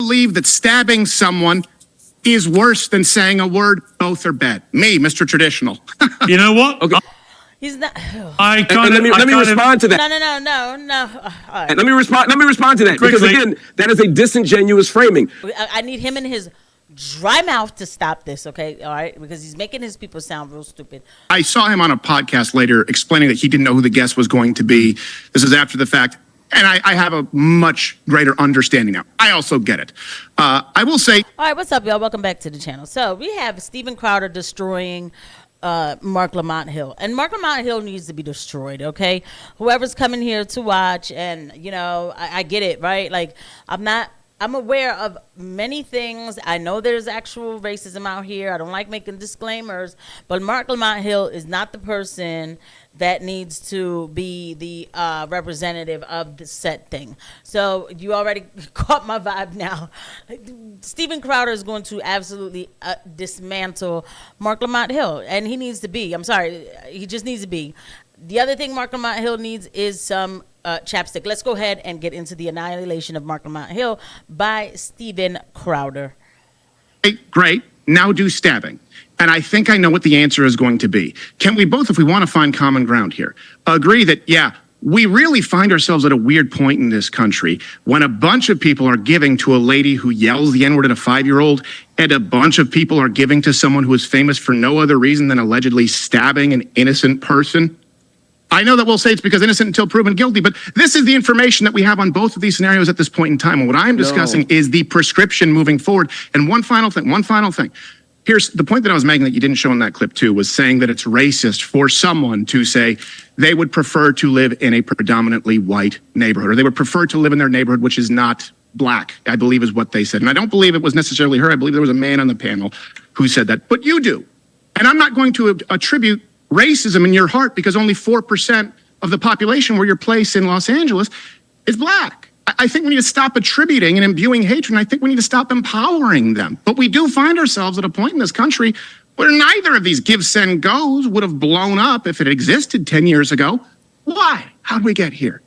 believe that stabbing someone is worse than saying a word? Both are bad. Me, Mr. Traditional. You know what? Okay. He's not. Let me respond to that. No. All right. Let me respond to that. Quickly. Because again, that is a disingenuous framing. I need him and his dry mouth to stop this, okay? All right? Because he's making his people sound real stupid. I saw him on a podcast later explaining that he didn't know who the guest was going to be. This is after the fact. And I have a much greater understanding now. I also get it. I will say. All right, what's up, y'all? Welcome back to the channel. So we have Steven Crowder destroying Marc Lamont Hill. And Marc Lamont Hill needs to be destroyed, okay? Whoever's coming here to watch, and, you know, I get it, right? Like, I'm aware of many things. I know there's actual racism out here. I don't like making disclaimers. But Marc Lamont Hill is not the person that needs to be the representative of the set thing. So you already caught my vibe now. Steven Crowder is going to absolutely dismantle Marc Lamont Hill. And he needs to be. I'm sorry. He just needs to be. The other thing Marc Lamont Hill needs is some chapstick. Let's go ahead and get into the annihilation of Marc Lamont Hill by Steven Crowder. Great. Now do stabbing. And I think I know what the answer is going to be. Can we both, if we want to find common ground here, agree that, yeah, we really find ourselves at a weird point in this country when a bunch of people are giving to a lady who yells the N-word at a 5-year-old, and a bunch of people are giving to someone who is famous for no other reason than allegedly stabbing an innocent person? I know that we'll say it's because innocent until proven guilty, but this is the information that we have on both of these scenarios at this point in time. And what I'm discussing is the prescription moving forward. And one final thing. Here's the point that I was making that you didn't show in that clip too, was saying that it's racist for someone to say they would prefer to live in a predominantly white neighborhood, or they would prefer to live in their neighborhood, which is not black, I believe is what they said. And I don't believe it was necessarily her. I believe there was a man on the panel who said that, but you do. And I'm not going to attribute racism in your heart because only 4% of the population where you're placed in Los Angeles is black. I think we need to stop attributing and imbuing hatred, and I think we need to stop empowering them. But we do find ourselves at a point in this country where neither of these give, send, goes would have blown up if it existed 10 years ago. Why? How did we get here?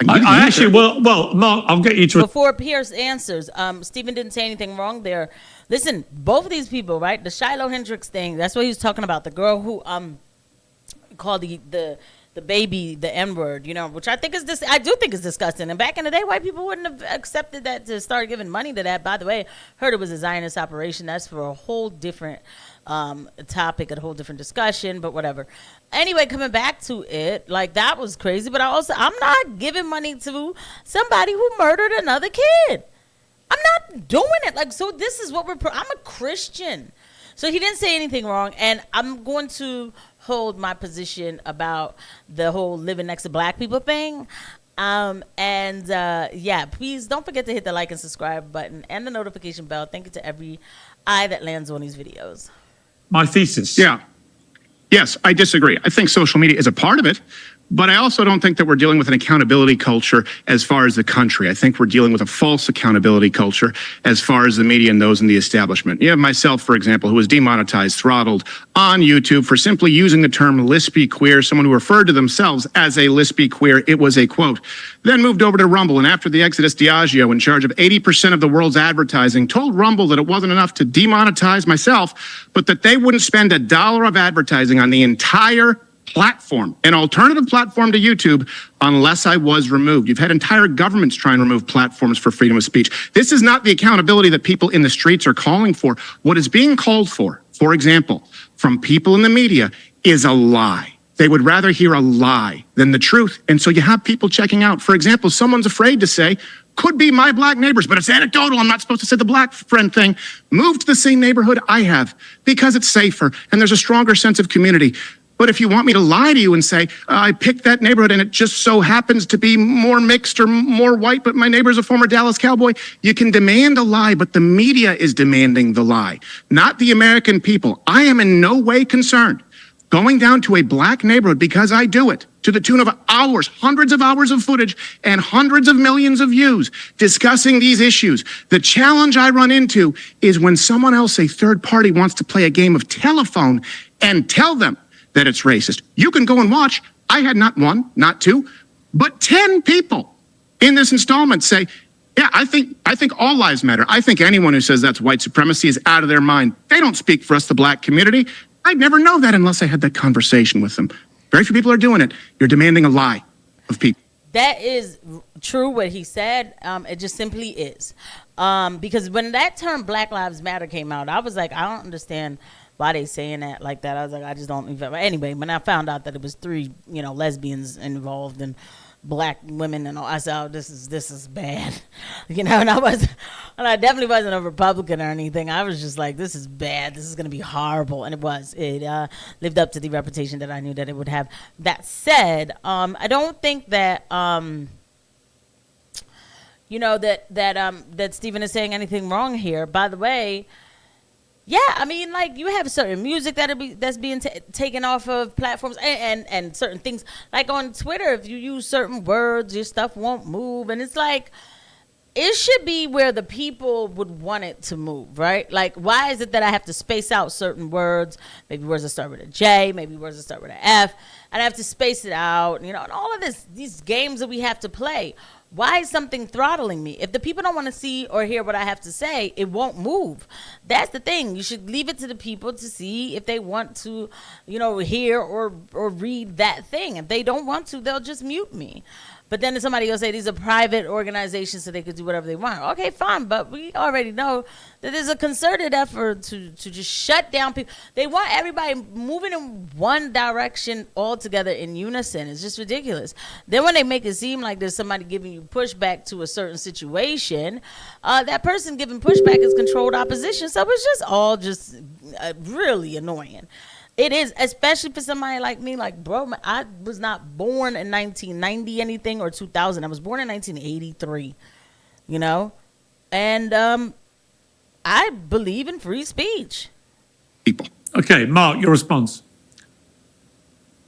I actually, well, Mark, I'll get you to... Before Pierce answers, Steven didn't say anything wrong there. Listen, both of these people, right? The Shiloh Hendricks thing, that's what he was talking about. The girl who called the baby the N-word, you know, which I think is I do think is disgusting. And back in the day, white people wouldn't have accepted that to start giving money to that. By the way, heard it was a Zionist operation. That's for a whole different topic, a whole different discussion, but whatever. Anyway, coming back to it, like that was crazy. But I'm not giving money to somebody who murdered another kid. I'm not doing it. Like, so this is what I'm a Christian. So he didn't say anything wrong. And I'm going to hold my position about the whole living next to black people thing. Yeah, please don't forget to hit the like and subscribe button and the notification bell. Thank you to every eye that lands on these videos. My thesis. Yeah. Yes, I disagree. I think social media is a part of it, but I also don't think that we're dealing with an accountability culture as far as the country. I think we're dealing with a false accountability culture as far as the media and those in the establishment. You have myself, for example, who was demonetized, throttled on YouTube for simply using the term lispy queer, someone who referred to themselves as a lispy queer. It was a quote. Then moved over to Rumble, and after the Exodus, Diageo, in charge of 80% of the world's advertising, told Rumble that it wasn't enough to demonetize myself, but that they wouldn't spend $1 of advertising on the entire platform, an alternative platform to YouTube, unless I was removed. You've had entire governments try and remove platforms for freedom of speech. This is not the accountability that people in the streets are calling for. What is being called for example, from people in the media, is a lie. They would rather hear a lie than the truth. And so you have people checking out. For example, someone's afraid to say, could be my black neighbors, but it's anecdotal. I'm not supposed to say the black friend thing. Moved to the same neighborhood I have because it's safer and there's a stronger sense of community. But if you want me to lie to you and say, I picked that neighborhood and it just so happens to be more mixed or more white, but my neighbor's a former Dallas Cowboy, you can demand a lie, but the media is demanding the lie, not the American people. I am in no way concerned going down to a black neighborhood because I do it to the tune of hours, hundreds of hours of footage and hundreds of millions of views discussing these issues. The challenge I run into is when someone else, a third party, wants to play a game of telephone and tell them that it's racist. You can go and watch. I had not one, not two, but 10 people in this installment say, Yeah, I think all lives matter. I think anyone who says that's white supremacy is out of their mind. They don't speak for us, the black community. I'd never know that unless I had that conversation with them. Very few people are doing it. You're demanding a lie of people. That is true what he said. It just simply is. Because when that term Black Lives Matter came out, I was like, I don't understand why they saying that like that. I was like, I just don't even. Anyway, when I found out that it was 3, lesbians involved and black women and all, I said, oh, this is bad. And I definitely wasn't a Republican or anything. I was just like, this is bad. This is going to be horrible. And it was. It lived up to the reputation that I knew that it would have. That said, I don't think that, that Stephen is saying anything wrong here. By the way, yeah, I mean, like, you have certain music that's being taken off of platforms and certain things. Like on Twitter, if you use certain words, your stuff won't move. And it's like, it should be where the people would want it to move, right? Like, why is it that I have to space out certain words? Maybe words that start with a J, maybe words that start with an F, and I have to space it out, and all of these games that we have to play. Why is something throttling me? If the people don't want to see or hear what I have to say, it won't move. That's the thing. You should leave it to the people to see if they want to, hear or read that thing. If they don't want to, they'll just mute me. But then somebody will say these are private organizations so they could do whatever they want. Okay, fine. But we already know that there's a concerted effort to just shut down people. They want everybody moving in one direction all together in unison. It's just ridiculous. Then when they make it seem like there's somebody giving you pushback to a certain situation, that person giving pushback is controlled opposition. So it's just all just really annoying. It is, especially for somebody like me. Like, bro, I was not born in 1990 anything or 2000. I was born in 1983, and I believe in free speech. People. Okay, Mark, your response.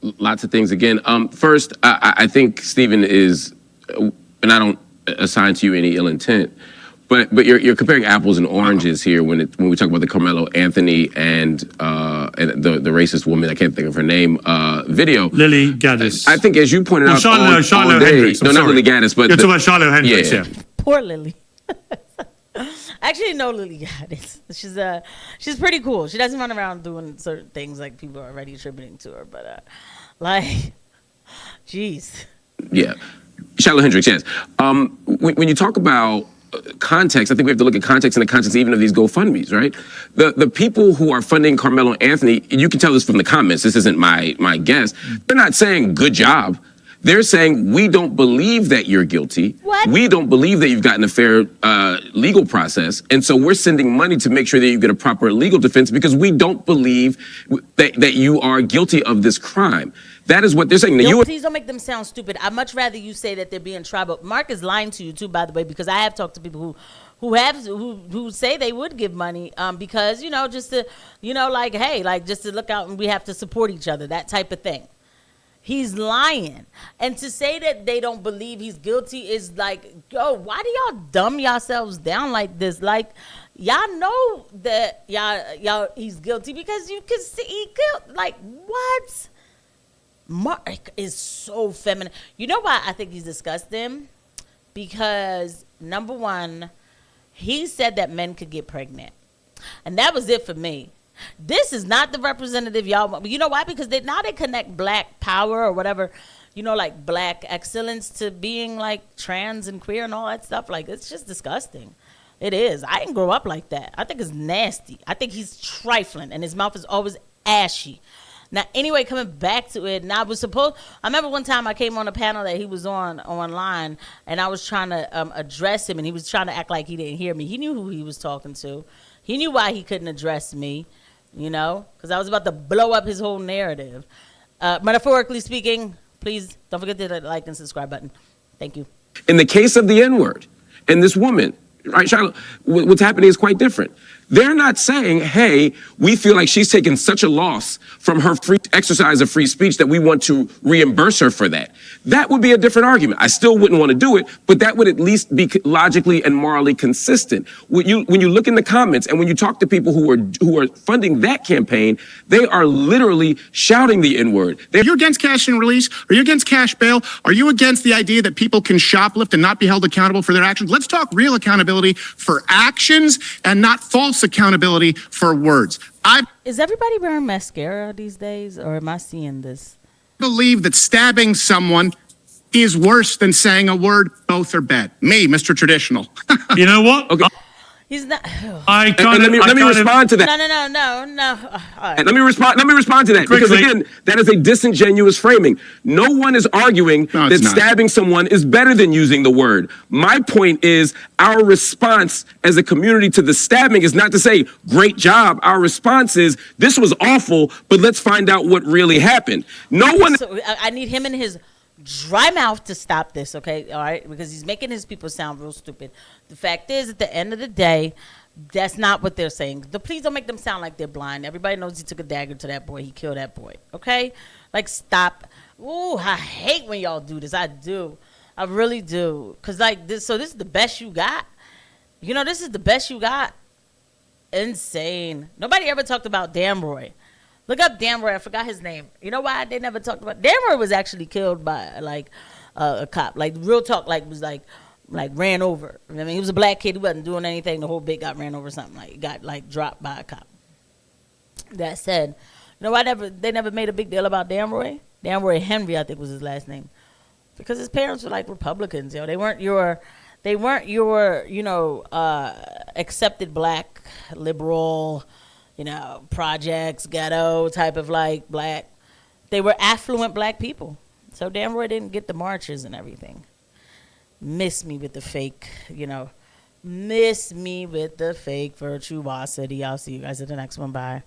Lots of things. Again, first, I think Stephen is, and I don't assign to you any ill intent, but you're comparing apples and oranges here when we talk about the Carmelo Anthony and the racist woman, I can't think of her name, video. Lily Gaddis. I think, as you pointed out, Shiloh Hendricks. No, not Lily Gaddis, but you're talking about Shiloh Hendricks. Yeah. Poor Lily. Actually, no, Lily Gaddis. She's pretty cool. She doesn't run around doing certain things like people are already attributing to her, but jeez. Yeah, Shiloh Hendricks. Yes. When you talk about context, I think we have to look at context in the context even of these GoFundMes, right? The people who are funding Carmelo Anthony, you can tell this from the comments, this isn't my guess, they're not saying good job. They're saying, we don't believe that you're guilty. What? We don't believe that you've gotten a fair legal process. And so we're sending money to make sure that you get a proper legal defense because we don't believe that you are guilty of this crime. That is what they're saying. Please don't make them sound stupid. I'd much rather you say that they're being tribal. Mark is lying to you too, by the way, because I have talked to people who say they would give money because, just to, just to look out and we have to support each other, that type of thing. He's lying. And to say that they don't believe he's guilty is like, yo, why do y'all dumb yourselves down like this? Like, y'all know that y'all he's guilty because you can see he killed. Like, what? Mark is so feminine. You know why I think he's disgusting? Because, number one, he said that men could get pregnant. And that was it for me. This is not the representative y'all want. You know why? Because they connect black power or whatever, like black excellence to being like trans and queer and all that stuff. Like, it's just disgusting. It is. I didn't grow up like that. I think it's nasty. I think he's trifling and his mouth is always ashy. Now, anyway, coming back to it, and I remember one time I came on a panel that he was online, and I was trying to address him, and he was trying to act like he didn't hear me. He knew who he was talking to. He knew why he couldn't address me, because I was about to blow up his whole narrative. Metaphorically speaking, please don't forget to hit that like and subscribe button. Thank you. In the case of the N-word and this woman, right, Shiloh, what's happening is quite different. They're not saying, hey, we feel like she's taken such a loss from her free exercise of free speech that we want to reimburse her for that. That would be a different argument. I still wouldn't want to do it, but that would at least be logically and morally consistent. When you look in the comments and when you talk to people who are funding that campaign, they are literally shouting the N-word. Are you against cash and release? Are you against cash bail? Are you against the idea that people can shoplift and not be held accountable for their actions? Let's talk real accountability for actions and not false accountability for words. I Is everybody wearing mascara these days, or am I seeing this? believe that stabbing someone is worse than saying a word. Both are bad. Me, Mr. Traditional. You know what? Okay. He's not. I And let me respond to that. No. All right. And let me respond to that, because Quickly. again, that is a disingenuous framing. No one is arguing No, that it's not. stabbing someone is better than using the word. My point is our response as a community to the stabbing is not to say, great job. Our response is, this was awful, but let's find out what really happened. No one. So I need him in his dry mouth to stop this, okay? All right, because he's making his people sound real stupid. The fact is, at the end of the day, that's not what they're saying. Please don't make them sound like they're blind. Everybody knows he took a dagger to that boy. He killed that boy, okay? Like, stop. Ooh, I hate when y'all do this. I do. I really do. Because, like, this is the best you got? You know, this is the best you got? Insane. Nobody ever talked about Damroy. Look up Damroy. I forgot his name. You know why they never talked about Damroy? Was actually killed by like a cop. Like real talk. Like was like ran over. I mean, he was a black kid. He wasn't doing anything. The whole bit got ran over. Or something like got like dropped by a cop. That said, you know why they never made a big deal about Damroy? Damroy Henry, I think was his last name, because his parents were like Republicans. You know, they weren't your accepted black liberal. You know, projects, ghetto type of like black. They were affluent black people. So Damroy didn't get the marches and everything. Miss me with the fake, miss me with the fake virtuosity. I'll see you guys at the next one. Bye.